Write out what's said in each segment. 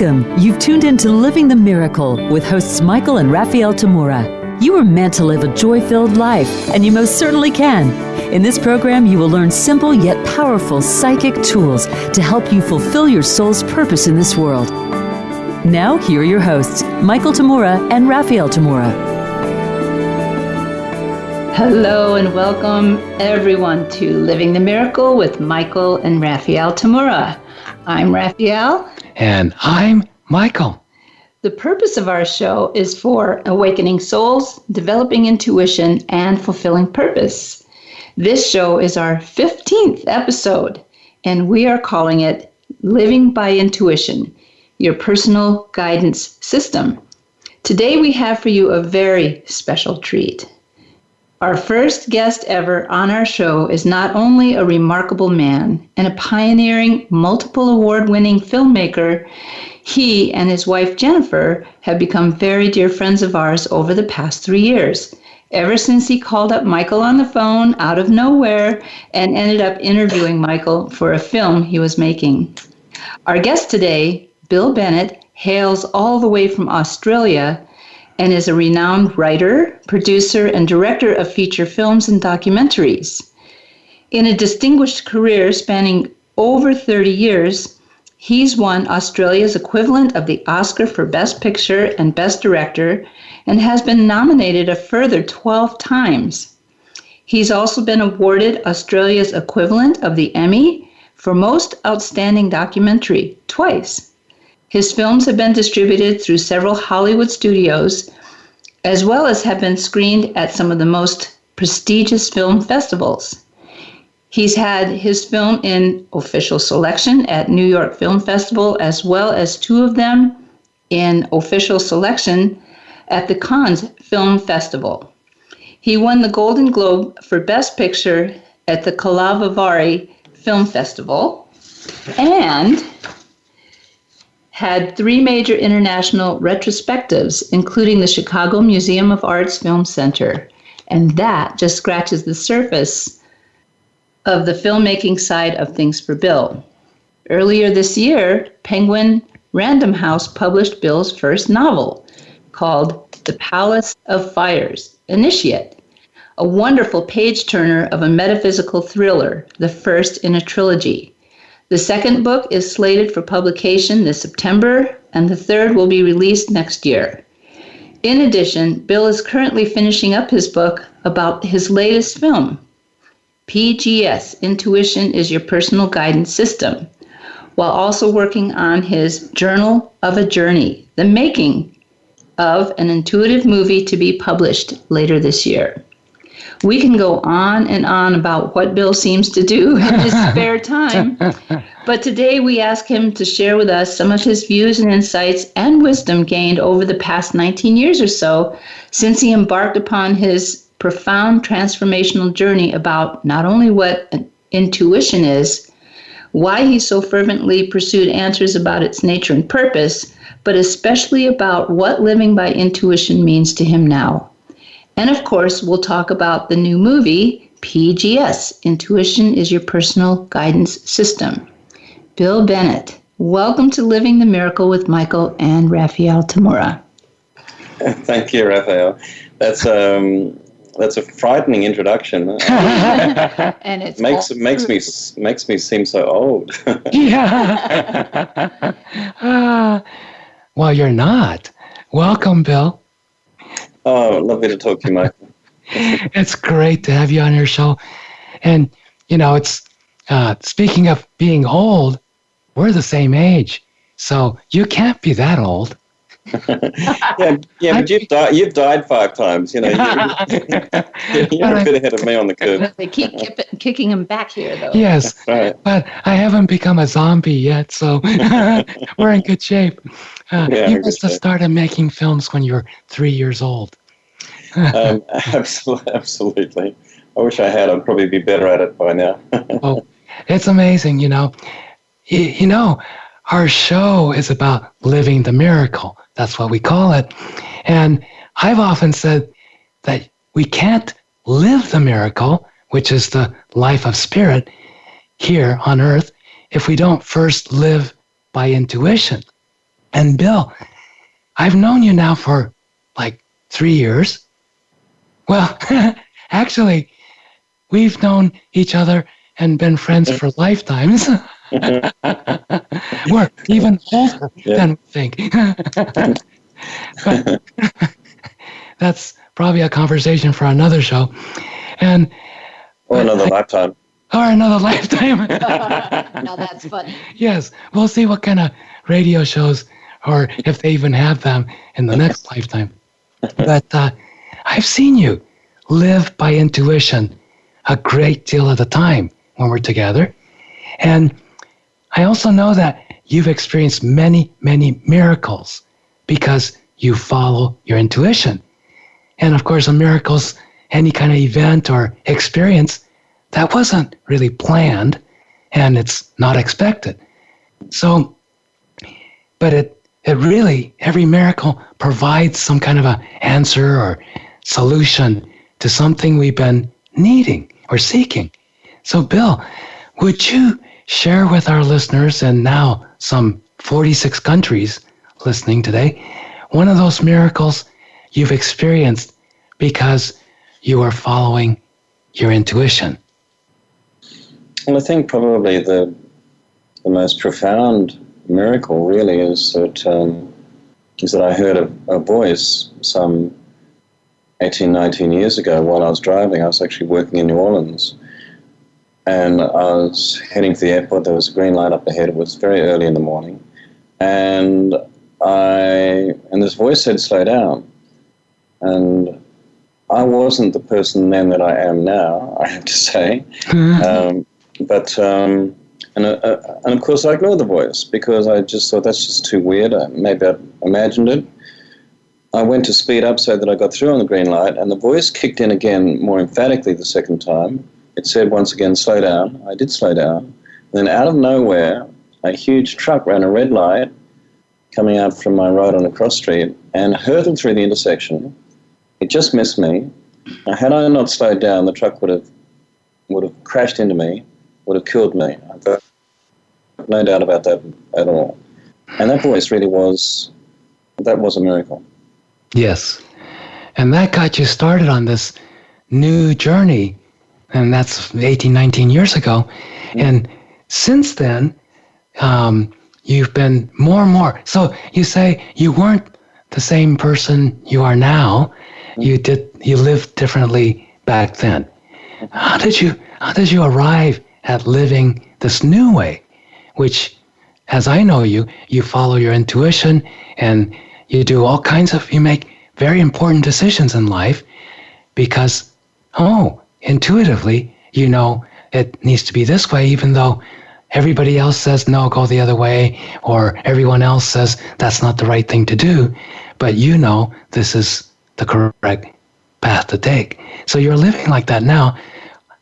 Welcome. You've tuned into Living the Miracle with hosts Michael and Raphaelle Tamura. You were meant to live a joy-filled life, and you most certainly can. In this program, you will learn simple yet powerful psychic tools to help you fulfill your soul's purpose in this world. Now, here are your hosts, Michael Tamura and Raphaelle Tamura. Hello and welcome everyone to Living the Miracle with Michael and Raphaelle Tamura. I'm Raphaelle. And I'm Michael. The purpose of our show is for awakening souls, developing intuition, and fulfilling purpose. This show is our 15th episode, and we are calling it Living by Intuition, your personal guidance system. Today we have for you a very special treat. Our first guest ever on our show is not only a remarkable man and a pioneering, multiple award-winning filmmaker, he and his wife Jennifer have become very dear friends of ours over the past 3 years, ever since he called up Michael on the phone out of nowhere and ended up interviewing Michael for a film he was making. Our guest today, Bill Bennett, hails all the way from Australia and is a renowned writer, producer, and director of feature films and documentaries. In a distinguished career spanning over 30 years, he's won Australia's equivalent of the Oscar for Best Picture and Best Director and has been nominated a further 12 times. He's also been awarded Australia's equivalent of the Emmy for Most Outstanding Documentary twice. His films have been distributed through several Hollywood studios, as well as have been screened at some of the most prestigious film festivals. He's had his film in official selection at New York Film Festival, as well as 2 of them in official selection at the Cannes Film Festival. He won the Golden Globe for Best Picture at the Calavari Film Festival and had 3 major international retrospectives, including the Chicago Museum of Art's Film Center. And that just scratches the surface of the filmmaking side of things for Bill. Earlier this year, Penguin Random House published Bill's first novel called The Palace of Fires, Initiate, a wonderful page-turner of a metaphysical thriller, the first in a trilogy. The second book is slated for publication this September, and the third will be released next year. In addition, Bill is currently finishing up his book about his latest film, PGS-Intuition is your personal guidance system, while also working on his Journal of a Journey, the making of an intuitive movie to be published later this year. We can go on and on about what Bill seems to do in his spare time, but today we ask him to share with us some of his views and insights and wisdom gained over the past 19 years or so since he embarked upon his profound transformational journey about not only what intuition is, why he so fervently pursued answers about its nature and purpose, but especially about what living by intuition means to him now. And of course, we'll talk about the new movie, PGS, Intuition is Your Personal Guidance System. Bill Bennett, welcome to Living the Miracle with Michael and Raphaelle Tamura. Thank you, Raphaelle. That's a frightening introduction. And it makes me seem so old. Yeah. Well, you're not. Welcome, Bill. Oh, lovely to talk to you, Michael. It's great to have you on your show. And, it's speaking of being old, we're the same age. So you can't be that old. yeah, but you've died 5 times. You're a bit ahead of me on the curve. They keep kicking him back here, though. Yes, right. But I haven't become a zombie yet, so we're in good shape. You must have started making films when you were 3 years old. Absolutely. I wish I had. I'd probably be better at it by now. Oh, it's amazing, Our show is about living the miracle. That's what we call it. And I've often said that we can't live the miracle, which is the life of spirit here on earth, if we don't first live by intuition. And Bill, I've known you now for like 3 years. Well, actually, we've known each other and been friends for lifetimes. We're even older than we think. But that's probably a conversation for another show. Or another lifetime. Or another lifetime. Now that's funny. Yes, we'll see what kind of radio shows, or if they even have them in the next lifetime. But I've seen you live by intuition a great deal of the time when we're together. And I also know that you've experienced many, many miracles because you follow your intuition. And of course, a miracle's any kind of event or experience that wasn't really planned and it's not expected. So, but it really, every miracle provides some kind of an answer or solution to something we've been needing or seeking. So, Bill, would you share with our listeners, and now some 46 countries listening today, one of those miracles you've experienced because you are following your intuition? Well, I think probably the most profound miracle really is that I heard a voice some 18, 19 years ago while I was driving. I was actually working in New Orleans, and I was heading to the airport. There was a green light up ahead. It was very early in the morning, and this voice said, "Slow down." And I wasn't the person then that I am now, I have to say. And of course I ignored the voice because I just thought that's just too weird. Maybe I imagined it. I went to speed up so that I got through on the green light, and the voice kicked in again more emphatically the second time. It said once again, "Slow down." I did slow down. And then out of nowhere, a huge truck ran a red light coming out from my right on a cross street and hurtled through the intersection. It just missed me. Now, had I not slowed down, the truck would have crashed into me, would have killed me. I've got no doubt about that at all. And that voice really was a miracle. Yes. And that got you started on this new journey, and that's 18, 19 years ago. And since then, you've been more and more. So you say you weren't the same person you are now. You lived differently back then. How did you arrive at living this new way, which, as I know you follow your intuition and you do all kinds of, you make very important decisions in life because, intuitively, you know it needs to be this way, even though everybody else says, no, go the other way, or everyone else says that's not the right thing to do, but you know this is the correct path to take. So you're living like that now.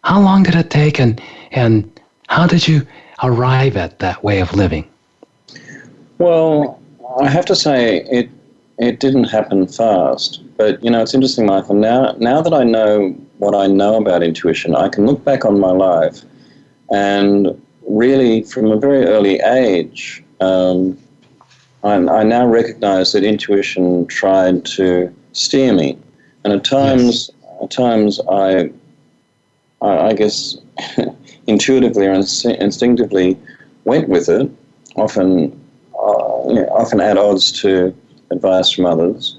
How long did it take, and how did you arrive at that way of living? Well, I have to say it didn't happen fast. But, it's interesting, Michael. Now that I know what I know about intuition, I can look back on my life and really, from a very early age, I now recognize that intuition tried to steer me. And at times I guess intuitively or instinctively went with it, often at odds to advice from others.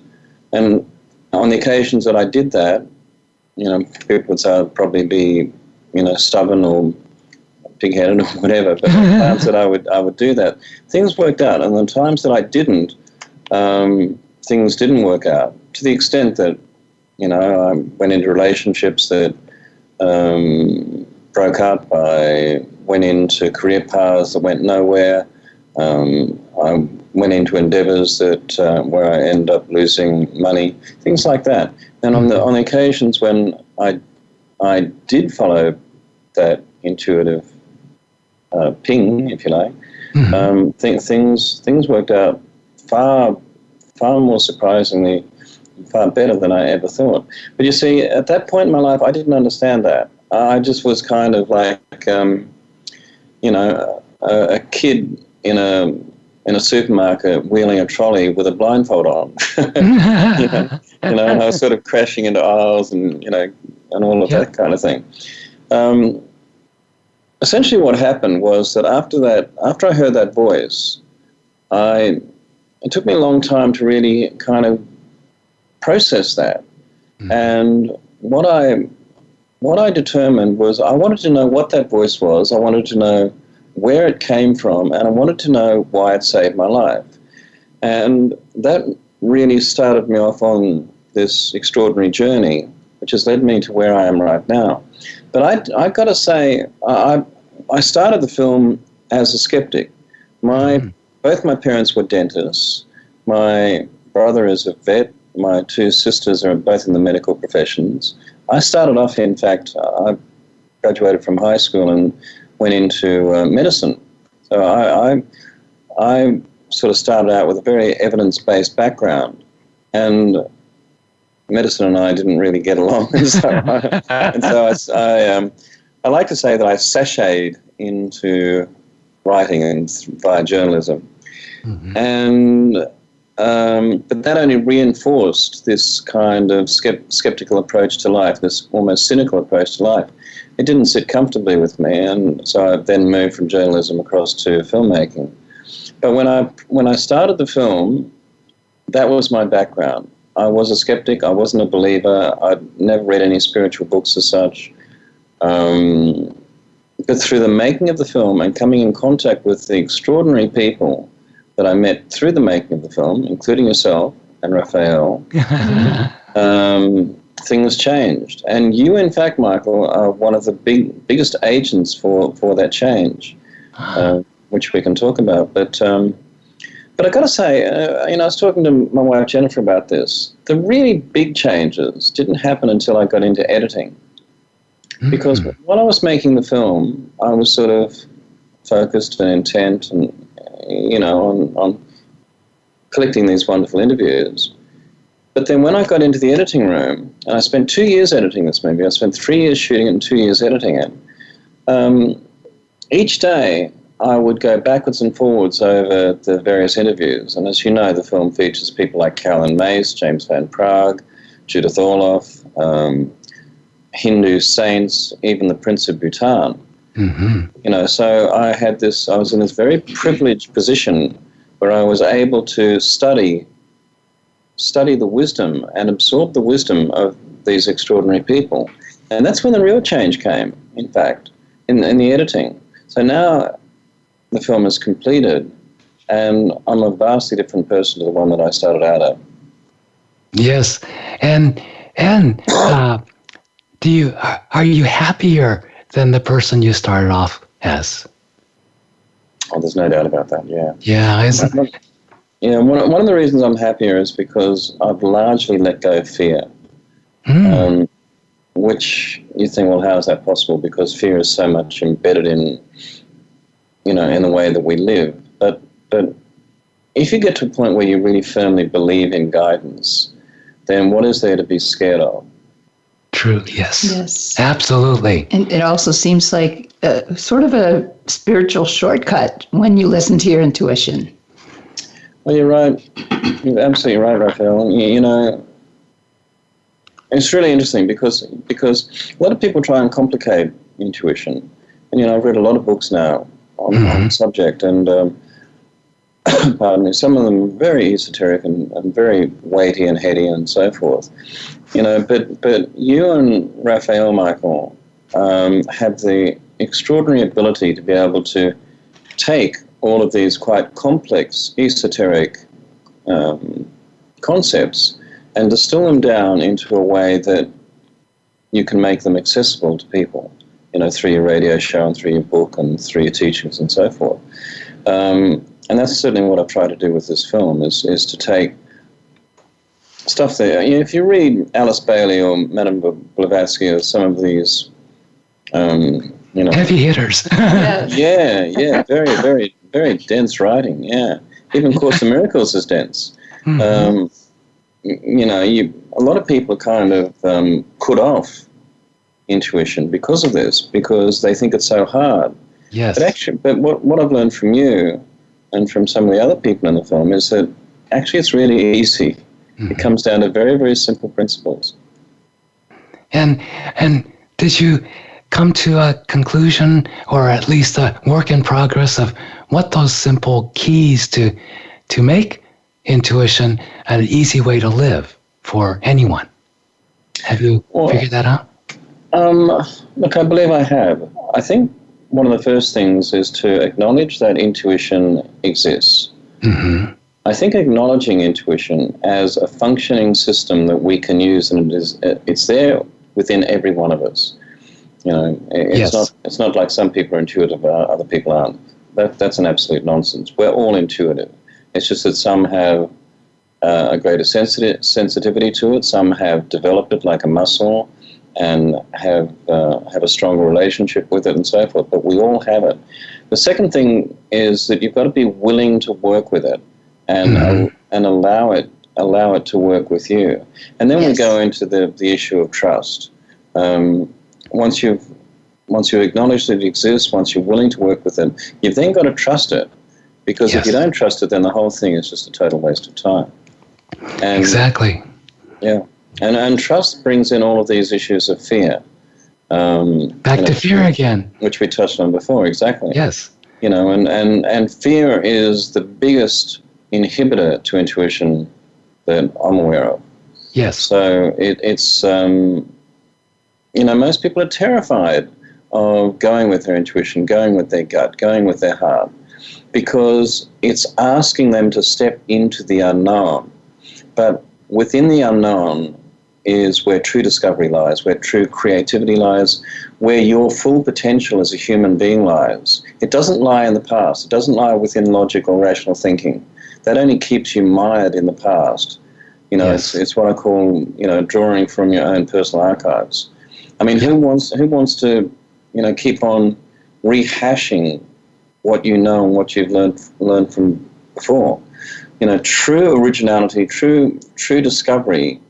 And on the occasions that I did that, people would say I'd probably be, stubborn or pig-headed or whatever. But the times that I would do that, things worked out. And the times that I didn't, things didn't work out, to the extent that, I went into relationships that broke up. I went into career paths that went nowhere. I went into endeavors that where I ended up losing money, things like that. And on the occasions when I did follow that intuitive ping, if you like, things worked out far more surprisingly, far better than I ever thought. But you see, at that point in my life, I didn't understand that. I just was kind of like, a kid in in a supermarket wheeling a trolley with a blindfold on. And I was sort of crashing into aisles and all of that kind of thing. Essentially what happened was that after I heard that voice, it took me a long time to really kind of process that. And what I determined was I wanted to know what that voice was. I wanted to know where it came from, and I wanted to know why it saved my life. And that really started me off on this extraordinary journey, which has led me to where I am right now. But I've got to say, I started the film as a skeptic. Both my parents were dentists. My brother is a vet. My two sisters are both in the medical professions. I started off, in fact, I graduated from high school and went into medicine. So I sort of started out with a very evidence-based background, and medicine and I didn't really get along. I like to say that I sashayed into writing and via journalism. And but that only reinforced this kind of skeptical approach to life, this almost cynical approach to life. It didn't sit comfortably with me, and so I then moved from journalism across to filmmaking. But when I started the film, that was my background. I was a skeptic. I wasn't a believer. I'd never read any spiritual books as such. But through the making of the film and coming in contact with the extraordinary people that I met through the making of the film, including yourself and Raphaelle, things changed. And you, in fact, Michael, are one of the biggest agents for that change, which we can talk about. But I got to say, I was talking to my wife Jennifer about this. The really big changes didn't happen until I got into editing. Because while I was making the film, I was sort of focused and intent and, on collecting these wonderful interviews. But then when I got into the editing room, and I spent 2 years editing this movie, I spent 3 years shooting it and 2 years editing it, each day I would go backwards and forwards over the various interviews. And as you know, the film features people like Carolyn Mace, James Van Prague, Judith Orloff, Hindu saints, even the Prince of Bhutan. So I was in this very privileged position where I was able to study the wisdom and absorb the wisdom of these extraordinary people. And that's when the real change came, in fact, in the editing. So now the film is completed, and I'm a vastly different person to the one that I started out at. Yes, and are you happier than the person you started off as? Oh, there's no doubt about that. Yeah. Yeah. One of the reasons I'm happier is because I've largely let go of fear. Which you think, well, how is that possible? Because fear is so much embedded in the way that we live. But if you get to a point where you really firmly believe in guidance, then what is there to be scared of? True, yes. Yes. Absolutely. And it also seems like sort of a spiritual shortcut when you listen to your intuition. Well, you're right. You're absolutely right, Raphaelle. It's really interesting because a lot of people try and complicate intuition. And, I've read a lot of books now on the subject, and pardon me, some of them are very esoteric and very weighty and heady and so forth. But you and Raphaelle, Michael, have the extraordinary ability to be able to take all of these quite complex, esoteric concepts and distill them down into a way that you can make them accessible to people, through your radio show and through your book and through your teachings and so forth. And that's certainly what I've tried to do with this film, is to take stuff that, if you read Alice Bailey or Madame Blavatsky or some of these, heavy hitters. yeah, very, very, very dense writing, yeah. Even Course in Miracles is dense. A lot of people kind of put off intuition because of this, because they think it's so hard. Yes. But what I've learned from you and from some of the other people in the film is that actually it's really easy. It comes down to very, very simple principles. And did you come to a conclusion, or at least a work in progress, of what those simple keys to make intuition an easy way to live for anyone? Have you figured that out? Look, I believe I have. I think one of the first things is to acknowledge that intuition exists. Mm-hmm. I think acknowledging intuition as a functioning system that we can use, and it's there within every one of us. You know, it's not like some people are intuitive, other people aren't. That's an absolute nonsense. We're all intuitive. It's just that some have a greater sensitivity to it. Some have developed it like a muscle and have a stronger relationship with it and so forth. But we all have it. The second thing is that you've got to be willing to work with it and allow it to work with you. And then we go into the issue of trust. Once you acknowledge that it exists, once you're willing to work with it, you've then got to trust it. Because if you don't trust it, then the whole thing is just a total waste of time. And, exactly. Yeah. And trust brings in all of these issues of fear. Back to fear again. Which we touched on before, exactly. Yes. You know, and fear is the biggest inhibitor to intuition that I'm aware of. Yes. So it's most people are terrified of going with their intuition, going with their gut, going with their heart, because it's asking them to step into the unknown. But within the unknown is where true discovery lies, where true creativity lies, where your full potential as a human being lies. It doesn't lie in the past. It doesn't lie within logic or rational thinking. That only keeps you mired in the past. You know, it's what I call, drawing from your own personal archives. I mean, who wants to, keep on rehashing what you know and what you've learned from before? True originality, true discovery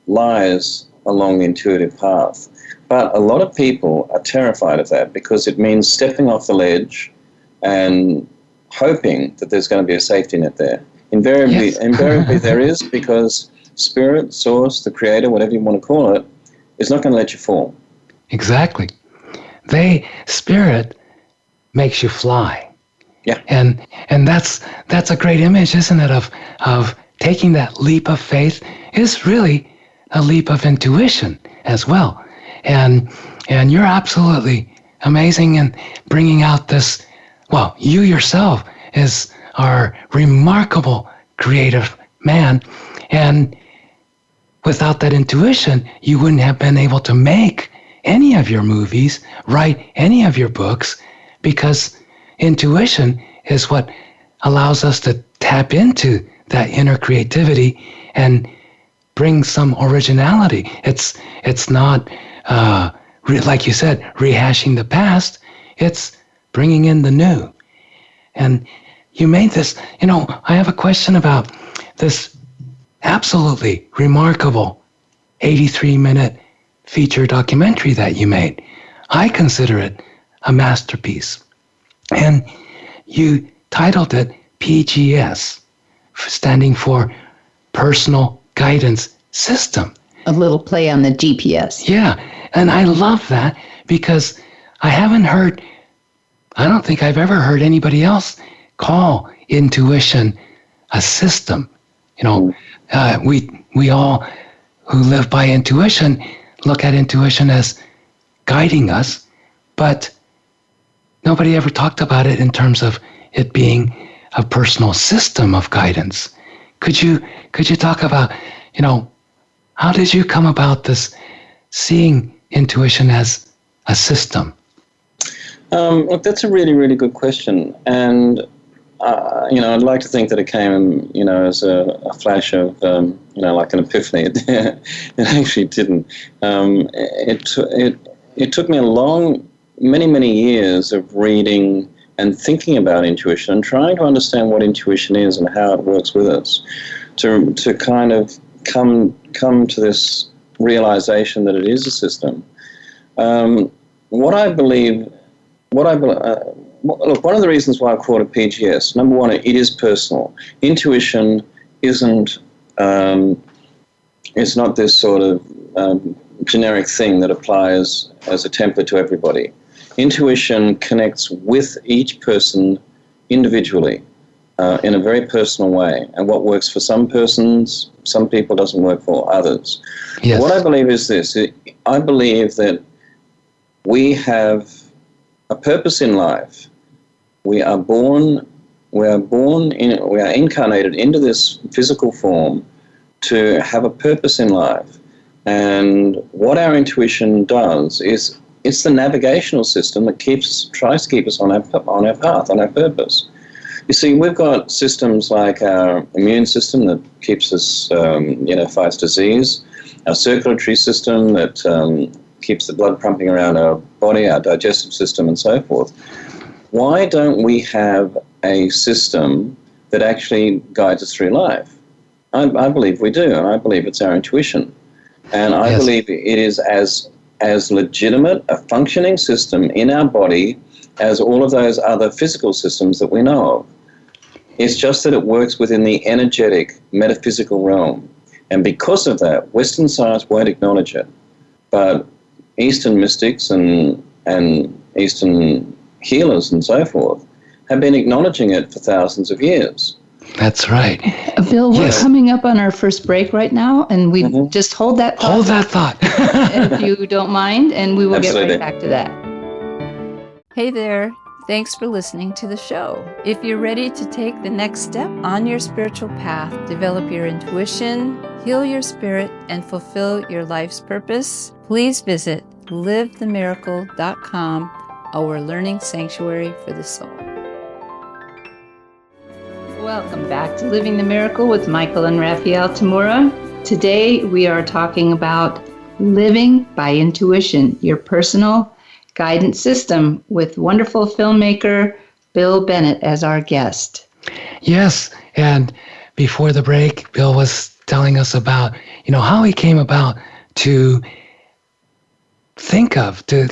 lies along the intuitive path. But a lot of people are terrified of that because it means stepping off the ledge and hoping that there's going to be a safety net there. Invariably there is, because Spirit, Source, the Creator, whatever you want to call it, is not going to let you fall. Exactly. Spirit makes you fly. Yeah. And that's a great image, isn't it, of taking that leap of faith is really a leap of intuition as well. And you're absolutely amazing in bringing out this, well, you yourself are remarkable creative man, and without that intuition, you wouldn't have been able to make any of your movies, write any of your books, because intuition is what allows us to tap into that inner creativity and bring some originality. It's not, like you said, rehashing the past. It's bringing in the new. And you made this, I have a question about this absolutely remarkable 83-minute feature documentary that you made. I consider it a masterpiece. And you titled it PGS, standing for Personal Guidance System. A little play on the GPS. Yeah, and I love that because I don't think I've ever heard anybody else call intuition a system. We all who live by intuition look at intuition as guiding us, but nobody ever talked about it in terms of it being a personal system of guidance. Could you talk about, how did you come about this seeing intuition as a system? Look, that's a really, really good question. And, I'd like to think that it came, as a flash of, like an epiphany. It actually didn't. It took me many, many years of reading and thinking about intuition and trying to understand what intuition is and how it works with us to kind of come to this realization that it is a system. What I believe look, one of the reasons why I call it PGS, number one, it is personal. Intuition isn't, it's not this sort of generic thing that applies as a template to everybody. Intuition connects with each person individually in a very personal way. And what works for some persons, some people doesn't work for others. Yes. What I believe is this. I believe that we have a purpose in life. We are incarnated into this physical form to have a purpose in life. And what our intuition does is it's the navigational system that tries to keep us on our path, on our purpose. You see, we've got systems like our immune system that keeps us, fights disease, our circulatory system that keeps the blood pumping around our body, our digestive system, and so forth. Why don't we have a system that actually guides us through life? I believe we do, and I believe it's our intuition. And I believe it is as legitimate a functioning system in our body as all of those other physical systems that we know of. It's just that it works within the energetic, metaphysical realm. And because of that, Western science won't acknowledge it. But Eastern mystics and Eastern healers and so forth have been acknowledging it for thousands of years. That's right. Bill, we're coming up on our first break right now, and we just hold that thought. Hold that thought. If you don't mind, and we will Absolutely. get right back to that. Hey there. Thanks for listening to the show. If you're ready to take the next step on your spiritual path, develop your intuition, heal your spirit, and fulfill your life's purpose, please visit livethemiracle.com, our learning sanctuary for the soul. Welcome back to Living the Miracle with Michael and Raphaelle Tamura. Today we are talking about living by intuition, your personal guidance system, with wonderful filmmaker Bill Bennett as our guest. Yes, and before the break, Bill was telling us about, how he came about to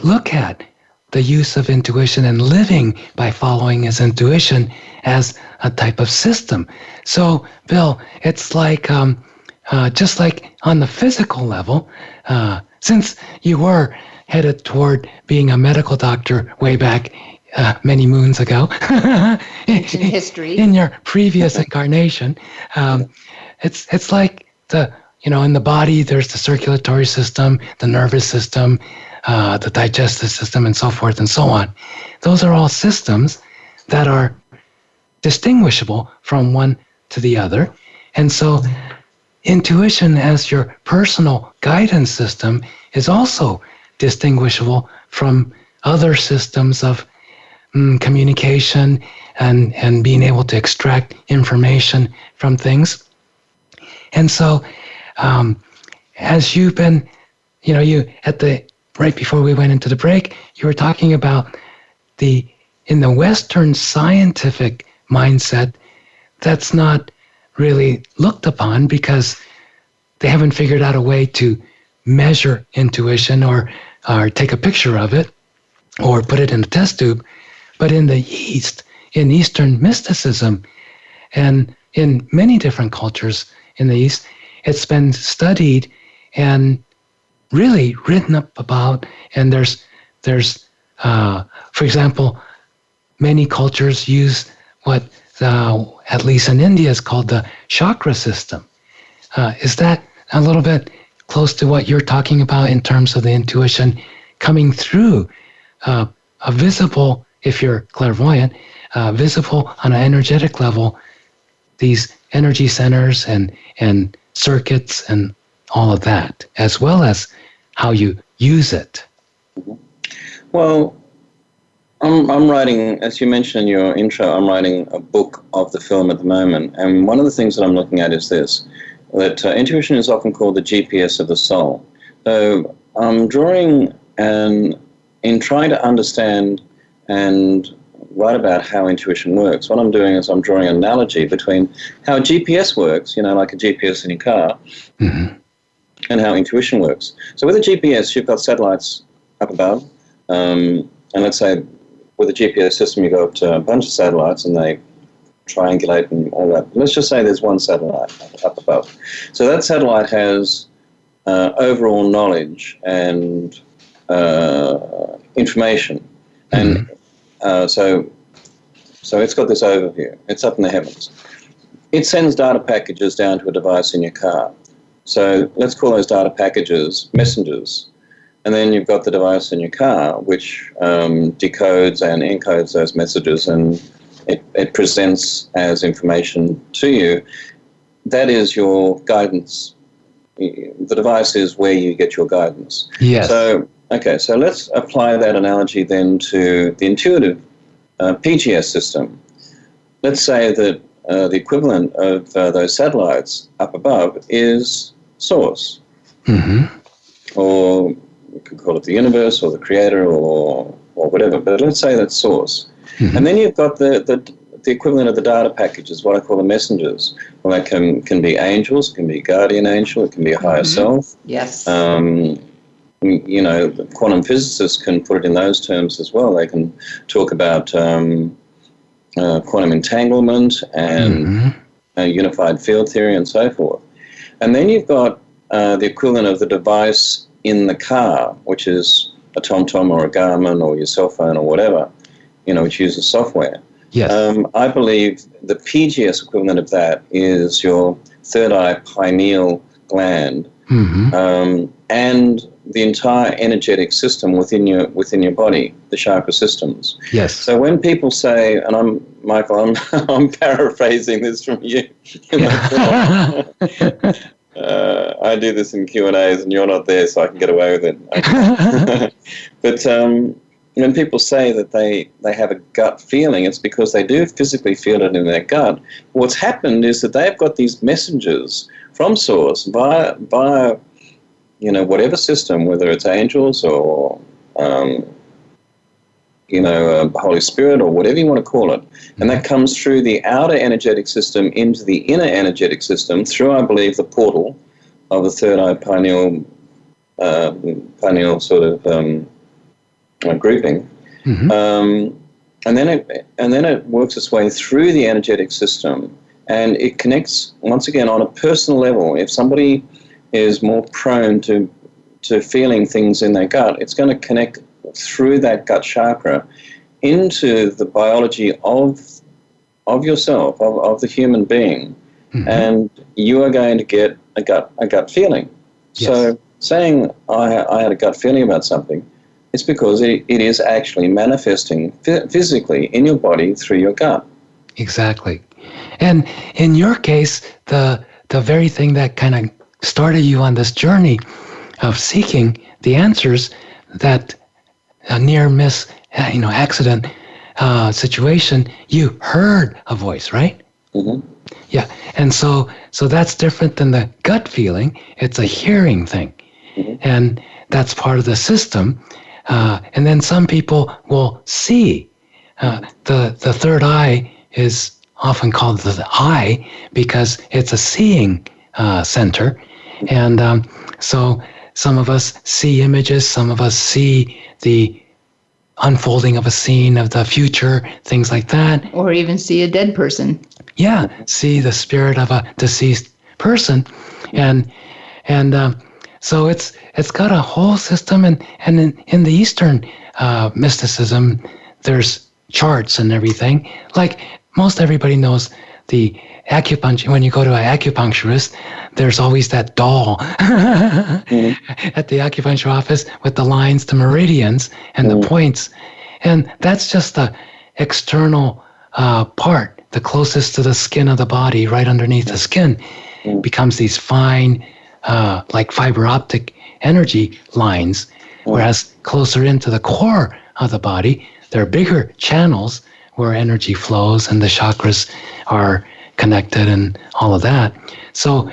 look at the use of intuition and living by following his intuition as a type of system. So, Bill, it's like, just like on the physical level, since you were headed toward being a medical doctor way back many moons ago, Ancient history. in your previous incarnation, it's like in the body, there's the circulatory system, the nervous system, the digestive system, and so forth and so on. Those are all systems that are distinguishable from one to the other. And so intuition as your personal guidance system is also distinguishable from other systems of communication and being able to extract information from things. And so as you've been, right before we went into the break, you were talking about in the Western scientific mindset, that's not really looked upon because they haven't figured out a way to measure intuition or take a picture of it or put it in a test tube. But in the East, in Eastern mysticism, and in many different cultures in the East, it's been studied and really written up about. And there's for example, many cultures use what at least in India is called the chakra system. Is that a little bit close to what you're talking about in terms of the intuition coming through a visible, if you're clairvoyant, visible on an energetic level, these energy centers and circuits and all of that, as well as how you use it? Well, I'm writing, as you mentioned in your intro, I'm writing a book of the film at the moment. And one of the things that I'm looking at is this, that intuition is often called the GPS of the soul. So I'm drawing in trying to understand and write about how intuition works. What I'm doing is I'm drawing an analogy between how a GPS works, like a GPS in your car, and how intuition works. So with a GPS, you've got satellites up above, and let's say with a GPS system, you go up to a bunch of satellites and they triangulate and all that. Let's just say there's one satellite up above. So that satellite has overall knowledge and information. And so it's got this overview. It's up in the heavens. It sends data packages down to a device in your car. So let's call those data packages messengers. And then you've got the device in your car, which decodes and encodes those messages, and it presents as information to you. That is your guidance. The device is where you get your guidance. Yes. So let's apply that analogy then to the intuitive PGS system. Let's say that the equivalent of those satellites up above is Source. Or we could call it the universe or the creator or whatever, but let's say that's Source. And then you've got the equivalent of the data packages, what I call the messengers. Well, that can be angels, it can be a guardian angel, it can be a higher self. Yes. You know, the quantum physicists can put it in those terms as well. They can talk about quantum entanglement and unified field theory and so forth. And then you've got the equivalent of the device in the car, which is a TomTom or a Garmin or your cell phone or whatever, you know, which uses software. Yes. I believe the PGS equivalent of that is your third eye pineal gland, and the entire energetic system within your body, the chakra systems. Yes. So when people say, and I'm paraphrasing this from you. I do this in Q&As, and you're not there, so I can get away with it. But when people say that they have a gut feeling, it's because they do physically feel it in their gut. What's happened is that they've got these messengers from Source via you know, whatever system, whether it's angels or Holy Spirit or whatever you want to call it, and that comes through the outer energetic system into the inner energetic system through, I believe, the portal of the third eye pineal sort of grouping, and then it works its way through the energetic system, and it connects once again on a personal level. If somebody is more prone to feeling things in their gut, it's going to connect through that gut chakra into the biology of yourself, of the human being, and you are going to get a gut feeling. Yes. So saying I had a gut feeling about something, it's because it is actually manifesting physically in your body through your gut. Exactly. And in your case, the very thing that kind of started you on this journey of seeking the answers, that a near miss, accident situation, you heard a voice, right? Yeah. And so that's different than the gut feeling. It's a hearing thing. And that's part of the system. And then some people will see. The third eye is often called the eye because it's a seeing center. And so some of us see images, some of us see the unfolding of a scene of the future, things like that. Or even see a dead person. Yeah, see the spirit of a deceased person. And so it's got a whole system. And in the Eastern mysticism, there's charts and everything. Like most everybody knows the acupuncture. When you go to an acupuncturist, there's always that doll at the acupuncture office with the lines, the meridians, and the points. And that's just the external part, the closest to the skin of the body, right underneath the skin, becomes these fine, like fiber optic energy lines, whereas closer into the core of the body, there are bigger channels where energy flows and the chakras are connected and all of that. So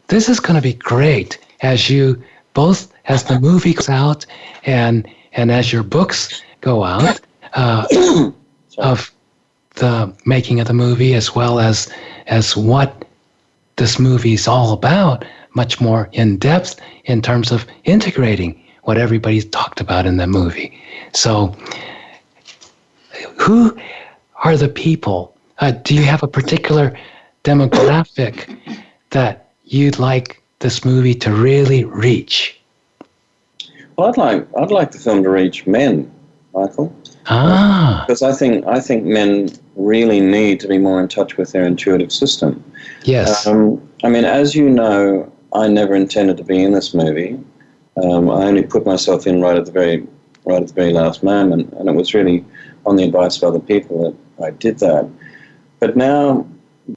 this is going to be great as you both, as the movie goes out and as your books go out of the making of the movie, as well as what this movie is all about, much more in depth in terms of integrating what everybody's talked about in the movie. So who are the people? Do you have a particular demographic that you'd like this movie to really reach? Well, I'd like the film to reach men, Michael. Because I think men really need to be more in touch with their intuitive system. Yes. I mean, as you know, I never intended to be in this movie. I only put myself in right at the very last moment, and it was really on the advice of other people that I did that. But now,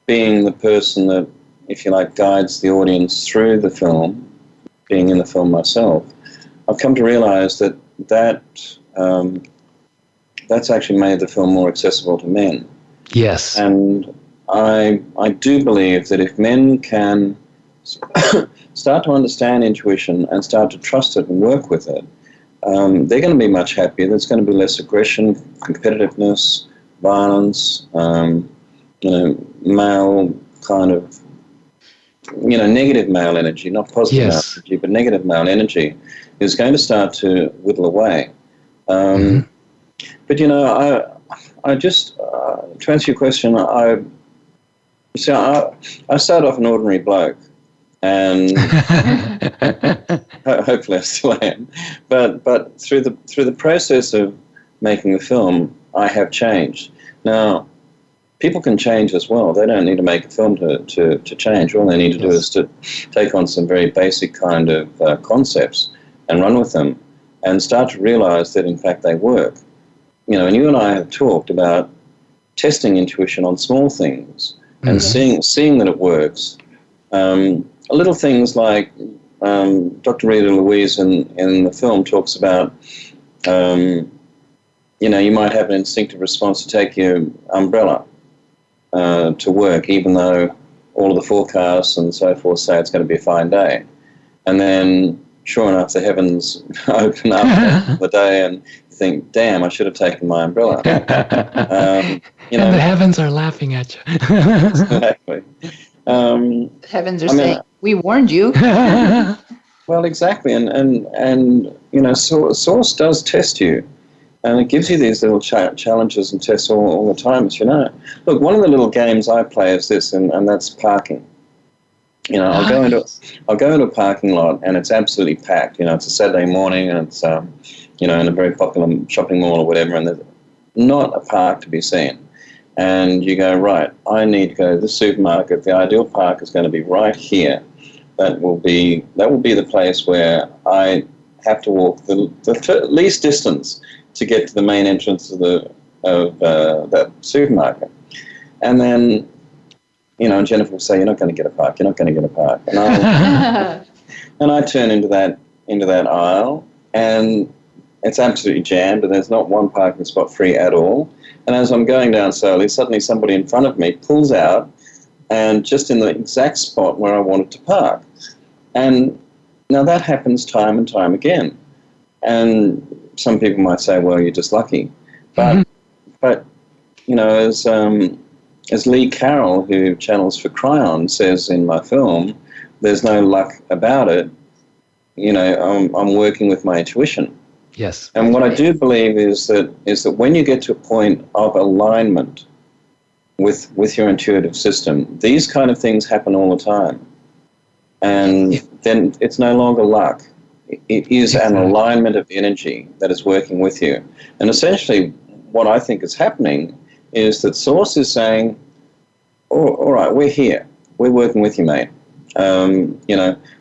being the person that, if you like, guides the audience through the film, being in the film myself, I've come to realize that's actually made the film more accessible to men. Yes. And I do believe that if men can start to understand intuition and start to trust it and work with it, they're going to be much happier. There's going to be less aggression, competitiveness, violence, male kind of, negative male energy, not positive male energy, but negative male energy is going to start to whittle away. But, I just, to answer your question, I started off an ordinary bloke, and hopefully I still am. But through the process of making the film, I have changed. Now, people can change as well. They don't need to make a film to change. All they need to do is to take on some very basic kind of concepts and run with them and start to realize that, in fact, they work. And you and I have talked about testing intuition on small things and seeing that it works. Little things like Dr. Rita Louise in the film talks about, you might have an instinctive response to take your umbrella to work, even though all of the forecasts and so forth say it's going to be a fine day. And then, sure enough, the heavens open up for the day and you think, damn, I should have taken my umbrella. And the heavens are laughing at you. Exactly. Heavens are saying, we warned you. Well, exactly. And Source does test you. And it gives you these little challenges and tests all the time, as you know. Look, one of the little games I play is this, and that's parking. I'll go into a parking lot, and it's absolutely packed. It's a Saturday morning, and it's in a very popular shopping mall or whatever, and there's not a park to be seen. And you go, right, I need to go to the supermarket. The ideal park is going to be right here. That will be the place where I have to walk the least distance to get to the main entrance of that supermarket. And then, Jennifer will say, you're not going to get a park. You're not going to get a park. And I turn into that aisle, and it's absolutely jammed, and there's not one parking spot free at all. And as I'm going down slowly, suddenly somebody in front of me pulls out, and just in the exact spot where I wanted to park. And now that happens time and time again. And some people might say, well, you're just lucky. But as Lee Carroll, who channels for Cryon, says in my film, there's no luck about it. I'm working with my intuition. Yes. And what I do believe is that when you get to a point of alignment with your intuitive system, these kind of things happen all the time. And then it's no longer luck. It is an alignment of energy that is working with you. And essentially what I think is happening is that Source is saying, all right, we're here. We're working with you, mate.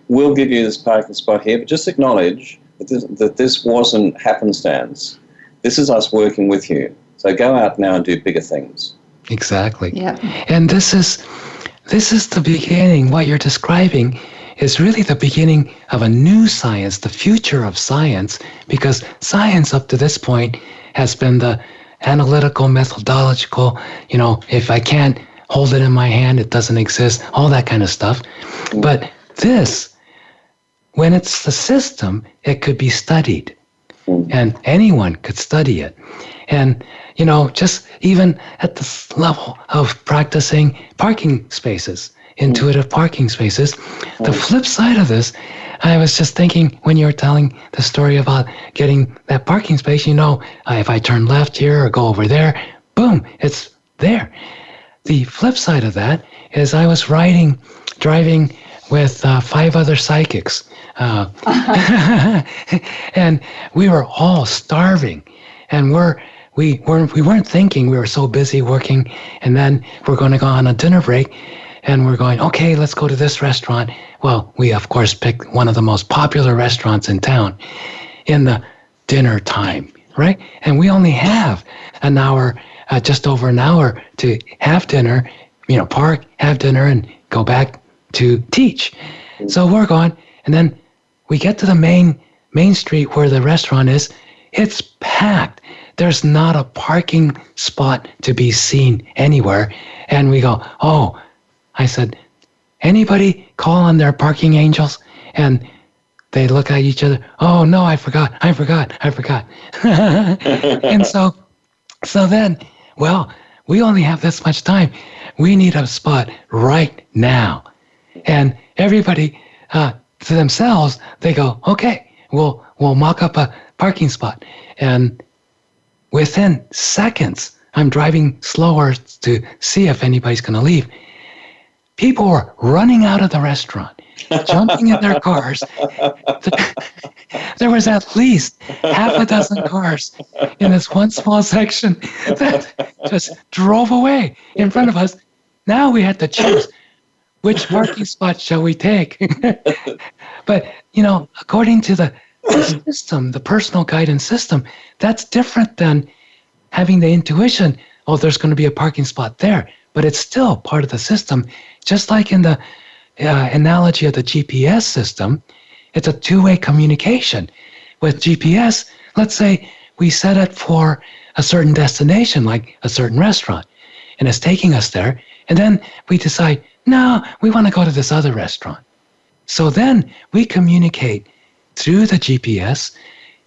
We'll give you this parking spot here, but just acknowledge that this wasn't happenstance. This is us working with you. So go out now and do bigger things. Exactly. Yeah. And this is the beginning. What you're describing is really the beginning of a new science, the future of science, because science up to this point has been the analytical, methodological, if I can't hold it in my hand, it doesn't exist, all that kind of stuff. But this, when it's the system, it could be studied, and anyone could study it. And, just even at the level of practicing parking spaces, intuitive parking spaces. The flip side of this, I was just thinking when you were telling the story about getting that parking space, if I turn left here or go over there, boom, it's there. The flip side of that is I was driving with 5 other psychics, and we were all starving, and we weren't thinking. We were so busy working, and then we're going to go on a dinner break, and we're going, okay, let's go to this restaurant. Well, we of course picked one of the most popular restaurants in town in the dinner time, right? And we only have an hour, just over an hour to have dinner, park, have dinner, and go back to teach. So we're going, and then we get to the main street where the restaurant is. It's packed. There's not a parking spot to be seen anywhere. And we go, oh, I said, anybody call on their parking angels? And they look at each other. Oh, no, I forgot. And so then, well, we only have this much time. We need a spot right now. And everybody, to themselves, they go, okay, we'll mock up a parking spot. And within seconds, I'm driving slower to see if anybody's going to leave. People were running out of the restaurant, jumping in their cars. There was at least half a dozen cars in this one small section that just drove away in front of us. Now we had to choose which parking spot shall we take. But, according to the system, the personal guidance system, that's different than having the intuition, oh, there's going to be a parking spot there. But it's still part of the system. Just like in the analogy of the GPS system, it's a two-way communication. With GPS, let's say we set it for a certain destination, like a certain restaurant, and it's taking us there, and then we decide, no, we want to go to this other restaurant. So then we communicate through the GPS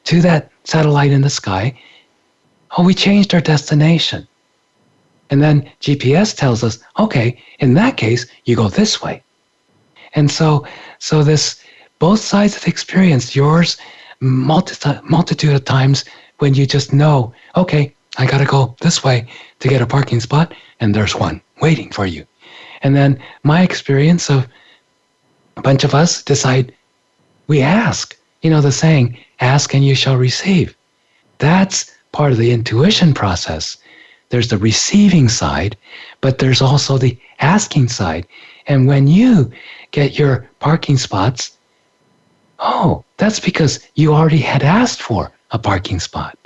to that satellite in the sky, oh, we changed our destination. And then GPS tells us, okay, in that case, you go this way. And so this, both sides of the experience, yours, multitude of times when you just know, okay, I got to go this way to get a parking spot, and there's one waiting for you. And then my experience of a bunch of us decide, we ask, the saying, ask and you shall receive. That's part of the intuition process. There's the receiving side, but there's also the asking side. And when you get your parking spots, oh, that's because you already had asked for a parking spot.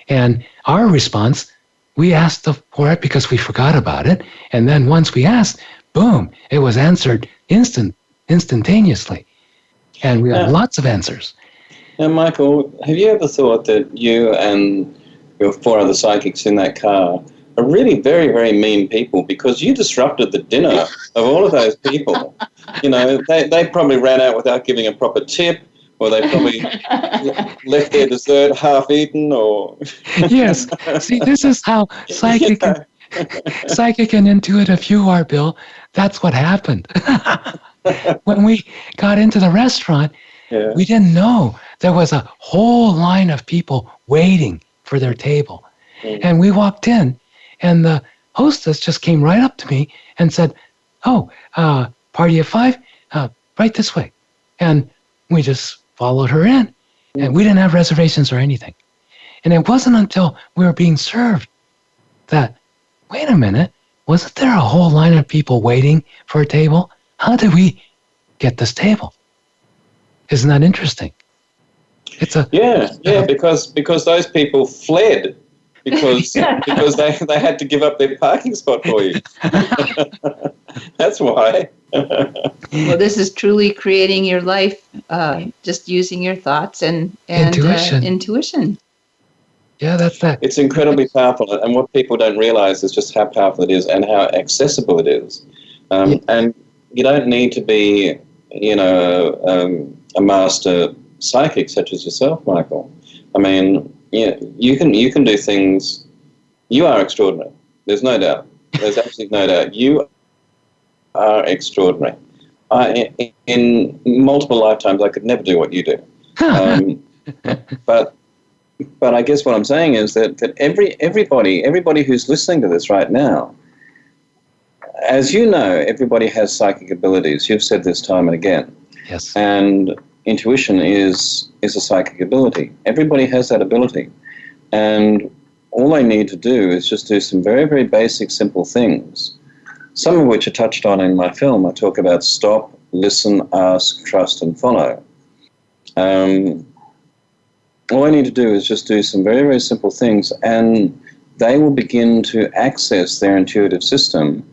And our response, we asked for it because we forgot about it. And then once we asked, boom, it was answered instantaneously. And we have lots of answers. Now, Michael, have you ever thought that you and your 4 other psychics in that car are really very, very mean people because you disrupted the dinner of all of those people? They probably ran out without giving a proper tip, or they probably left their dessert half-eaten, or... Yes. See, this is how psychic and intuitive you are, Bill. That's what happened. When we got into the restaurant, we didn't know there was a whole line of people waiting for their table. And we walked in, and the hostess just came right up to me and said, oh, party of 5, right this way. And we just followed her in, and we didn't have reservations or anything. And it wasn't until we were being served that, wait a minute, wasn't there a whole line of people waiting for a table? How did we get this table? Isn't that interesting? It's a because those people fled because they had to give up their parking spot for you. That's why. Well, this is truly creating your life, just using your thoughts and intuition. Yeah, that's that. It's incredibly powerful, and what people don't realize is just how powerful it is and how accessible it is. And you don't need to be, a master psychic such as yourself, Michael. I mean, you can do things. You are extraordinary. There's no doubt. There's absolutely no doubt. You are extraordinary. In multiple lifetimes, I could never do what you do. But I guess what I'm saying is that everybody who's listening to this right now, as you know, everybody has psychic abilities. You've said this time and again. Yes. And intuition is a psychic ability. Everybody has that ability. And all they need to do is just do some very, very basic, simple things, some of which are touched on in my film. I talk about stop, listen, ask, trust, and follow. All I need to do is just do some very, very simple things, and they will begin to access their intuitive system,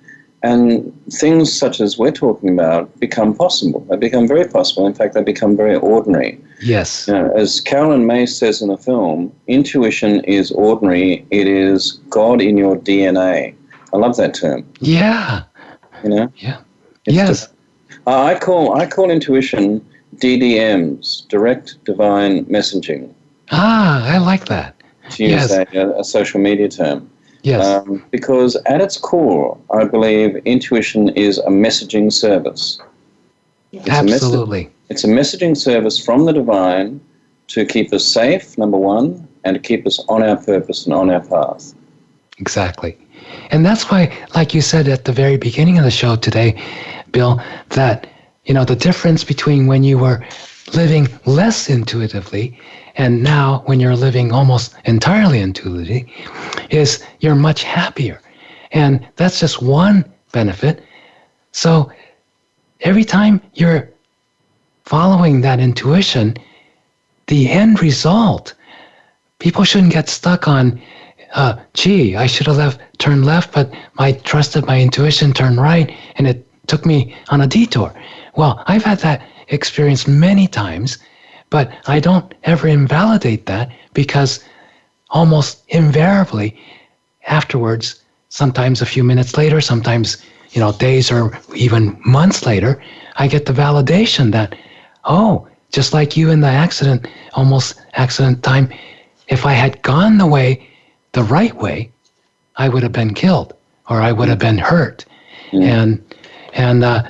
and things such as we're talking about become possible. They become very possible. In fact, they become very ordinary. Yes. You know, as Carolyn May says in the film, intuition is ordinary. It is God in your DNA. I love that term. Yeah. You know? Yeah. Yes. I call intuition DDMs, direct divine messaging. I like that. To use a social media term. Yes. Because at its core, I believe intuition is a messaging service. Absolutely. It's a messaging service from the divine to keep us safe, number one, and to keep us on our purpose and on our path. Exactly. And that's why, like you said at the very beginning of the show today, Bill, that, you know, the difference between when you were living less intuitively and now when you're living almost entirely intuitively is you're much happier. And that's just one benefit. So every time you're following that intuition, the end result, people shouldn't get stuck on, I should have turned left, but I trusted my intuition, turned right, and it took me on a detour. Well, I've had that experience many times, but I don't ever invalidate that, because almost invariably afterwards, sometimes a few minutes later, sometimes, you know, days or even months later, I get the validation that, oh, just like you in the accident, almost accident time, if I had gone the right way, I would have been killed or I would have been hurt. And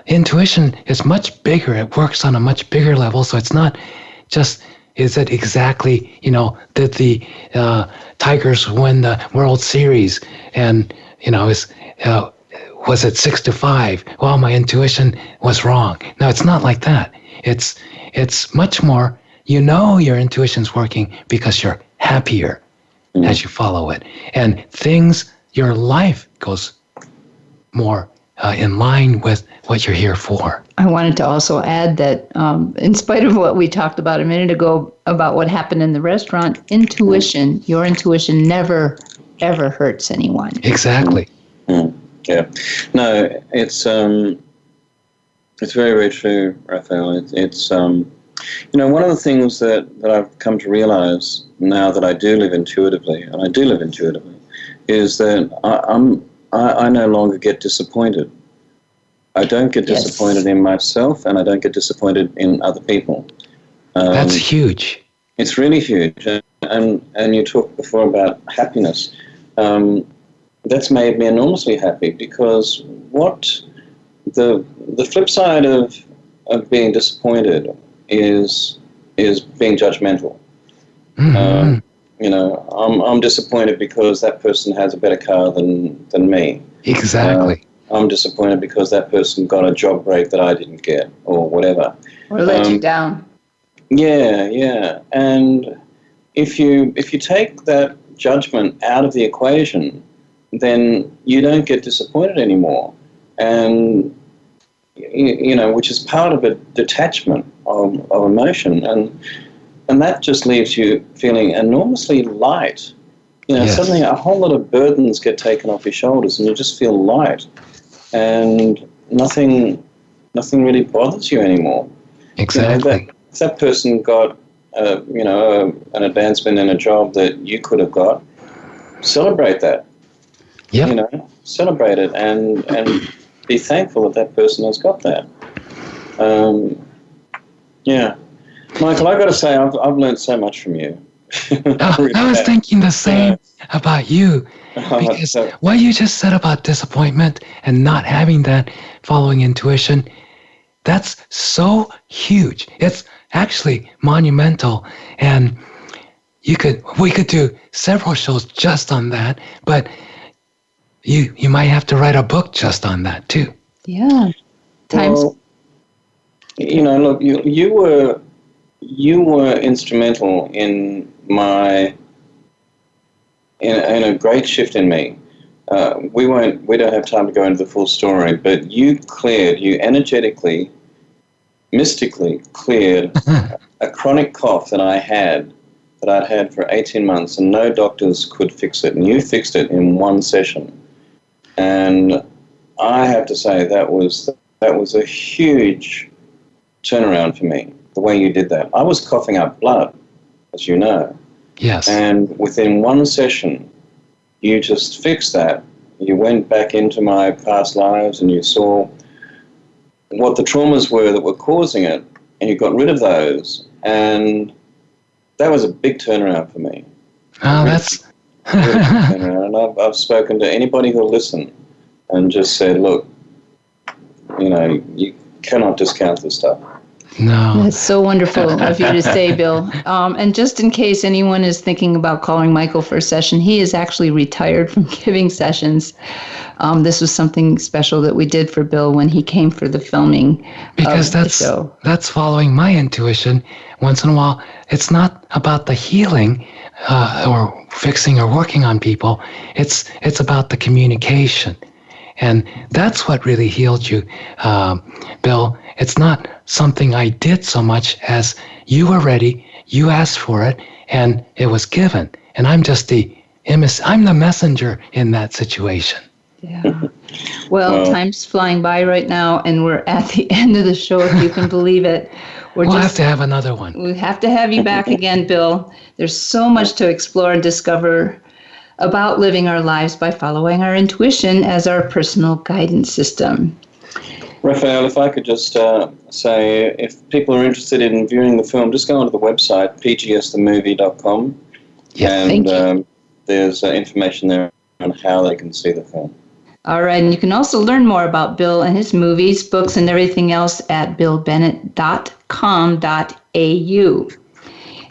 intuition is much bigger. It works on a much bigger level. So it's not just, is it exactly, you know, did the Tigers win the World Series? And, you know, was it 6-5? Well, my intuition was wrong. No, it's not like that. It's much more, you know, your intuition's working because you're happier as you follow it. And your life goes more in line with what you're here for. I wanted to also add that in spite of what we talked about a minute ago about what happened in the restaurant, your intuition never, ever hurts anyone. Exactly. Yeah. No, it's very, very true, Raphaelle. It's you know, one of the things that I've come to realize now that I do live intuitively, and I do live intuitively, is that I no longer get disappointed. I don't get disappointed in myself, and I don't get disappointed in other people. That's huge. It's really huge. And you talked before about happiness. That's made me enormously happy, because what the flip side of being disappointed is being judgmental. Mm-hmm. You know, I'm disappointed because that person has a better car than me. Exactly. I'm disappointed because that person got a job break that I didn't get, or whatever. Or let you down. Yeah. And if you take that judgment out of the equation, then you don't get disappointed anymore. And you know, which is part of a detachment of emotion, and that just leaves you feeling enormously light. You know, suddenly a whole lot of burdens get taken off your shoulders, and you just feel light, and nothing really bothers you anymore. Exactly. You know, if that person got, an advancement in a job that you could have got, celebrate that. Yep. You know, celebrate it and be thankful that person has got that. Yeah. Michael, I've got to say, I've learned so much from you. I was thinking the same about you, because what you just said about disappointment and not having that following intuition, that's so huge. It's actually monumental, and we could do several shows just on that, but you might have to write a book just on that too. Yeah. Well, look, you were instrumental in in a great shift in me. We don't have time to go into the full story, but you energetically, mystically cleared a chronic cough that I'd had for 18 months, and no doctors could fix it, and you fixed it in one session. And I have to say that was a huge turnaround for me, the way you did that. I was coughing up blood, as you know. Yes. And within one session, you just fixed that. You went back into my past lives and you saw what the traumas were that were causing it, and you got rid of those. And that was a big turnaround for me. Oh, that's... And I've spoken to anybody who'll listen and just said, look, you cannot discount this stuff. No. That's so wonderful of you to say, Bill. And just in case anyone is thinking about calling Michael for a session, he is actually retired from giving sessions. This was something special that we did for Bill when he came for the filming because of the show. That's following my intuition. Once in a while, it's not about the healing or fixing or working on people. It's about the communication. And that's what really healed you, Bill. It's not something I did so much as you were ready, you asked for it, and it was given. And I'm just I'm the messenger in that situation. Yeah. Well, time's flying by right now, and we're at the end of the show, if you can believe it. We'll have to have another one. We have to have you back again, Bill. There's so much to explore and discover about living our lives by following our intuition as our personal guidance system. Raphaelle, if I could just say, if people are interested in viewing the film, just go onto the website, pgsthemovie.com, and there's information there on how they can see the film. All right, and you can also learn more about Bill and his movies, books, and everything else at billbennett.com.au.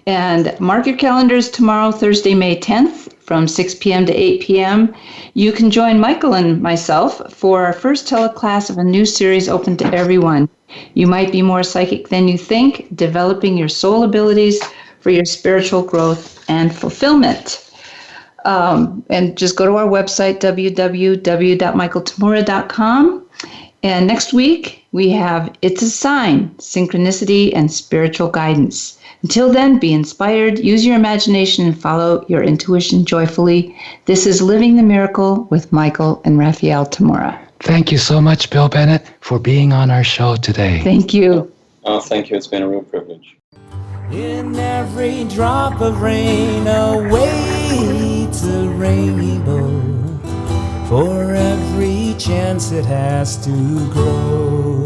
And mark your calendars tomorrow, Thursday, May 10th, from 6 p.m. to 8 p.m. You can join Michael and myself for our first teleclass of a new series open to everyone. You might be more psychic than you think, developing your soul abilities for your spiritual growth and fulfillment. And just go to our website, www.michaeltamura.com. And next week, we have It's a Sign, Synchronicity and Spiritual Guidance. Until then, be inspired, use your imagination, and follow your intuition joyfully. This is Living the Miracle with Michael and Raphaelle Tamura. Thank you so much, Bill Bennett, for being on our show today. Thank you. Oh, thank you. It's been a real privilege. In every drop of rain awaits a rainbow. For every chance it has to grow.